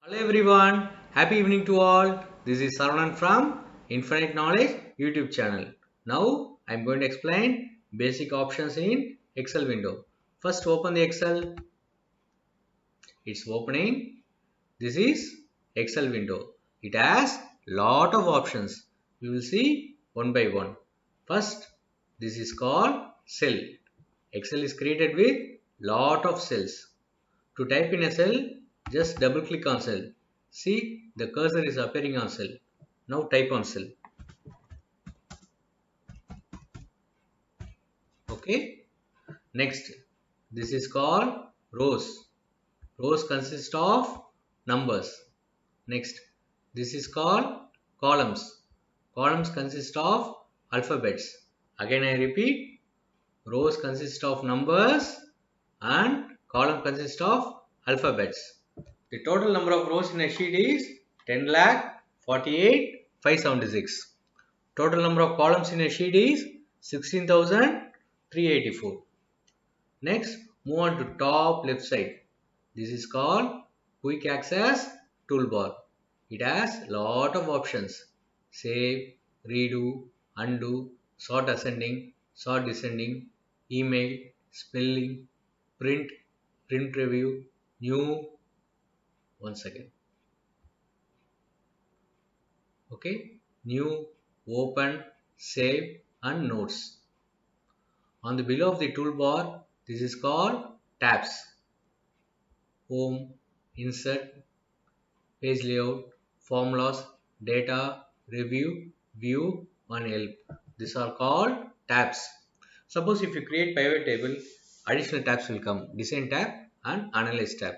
Hello everyone, happy evening to all. This is Saravanan from Infinite Knowledge YouTube channel. Now I am going to explain basic options in Excel window. First open the Excel. It's opening. This is Excel window. It has lot of options. We will see one by one. First, this is called cell. Excel is created with lot of cells. To type in a cell, just double click on cell. See, the cursor is appearing on cell. Now type on cell. Okay. Next, this is called rows. Rows consist of numbers. Next, this is called columns. Columns consist of alphabets. Again I repeat, rows consist of numbers and column consist of alphabets. The total number of rows in a sheet is 10,48,576. Total number of columns in a sheet is 16,384. Next, move on to top left side. This is called Quick Access Toolbar. It has lot of options. Save, redo, undo, sort ascending, sort descending, email, spelling, print, print preview, new. One second. Okay, new, open, save and notes. On the below of the toolbar, this is called tabs. Home, insert, page layout, formulas, data, review, view and help. These are called tabs. Suppose if you create pivot table, additional tabs will come. Design tab and analyze tab.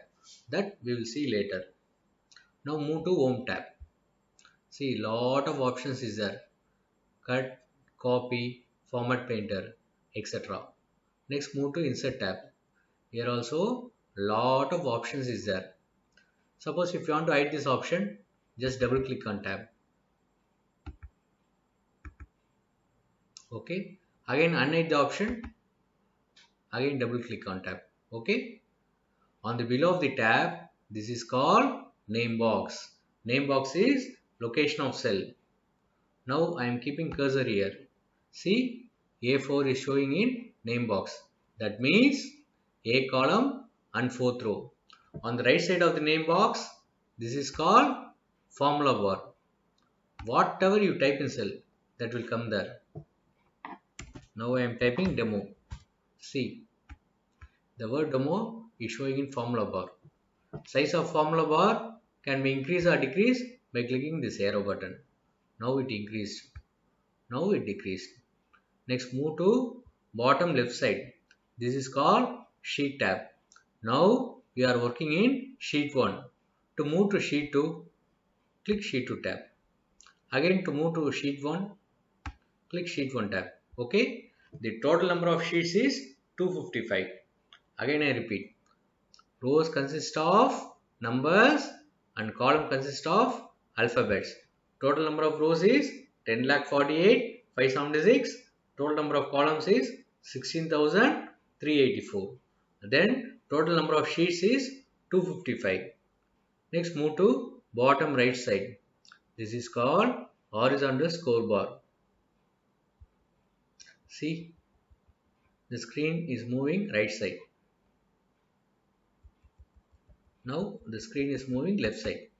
That we will see later. Now move to home tab. See, lot of options is there. Cut, copy, format painter, etc. Next move to insert tab. Here also lot of options is there. Suppose if you want to hide this option, just double click on tab. Okay. Again unhide the option. Again double click on tab. Okay. On the below of the tab, this is called name box. Name box is location of cell. Now I am keeping cursor here. See, A4 is showing in name box. That means A column and fourth row. On the right side of the name box, this is called formula bar. Whatever you type in cell, that will come there. Now I am typing demo. See, the word demo is showing in formula bar. Size of formula bar can be increased or decreased by clicking this arrow button. Now it increased. Now it decreased. Next move to bottom left side. This is called sheet tab. Now we are working in sheet 1. To move to sheet 2, click sheet 2 tab. Again to move to sheet 1, click sheet 1 tab. Okay. The total number of sheets is 255. Again I repeat. Rows consist of numbers and column consist of alphabets. Total number of rows is 10,48,576. Total number of columns is 16,384. Then total number of sheets is 255. Next move to bottom right side. This is called horizontal scroll bar. See, the screen is moving right side. Now the screen is moving left side.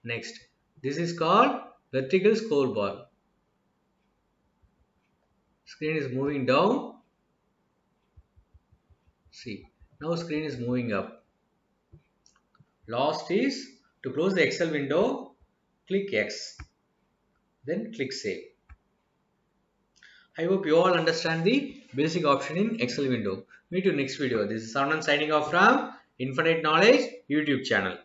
Next, this is called vertical scroll bar. Screen is moving down. See, now screen is moving up. Last is to close the Excel window, click X. Then click Save. I hope you all understand the basic option in Excel window. Meet you next video. This is Saravanan signing off from Infinite Knowledge YouTube channel.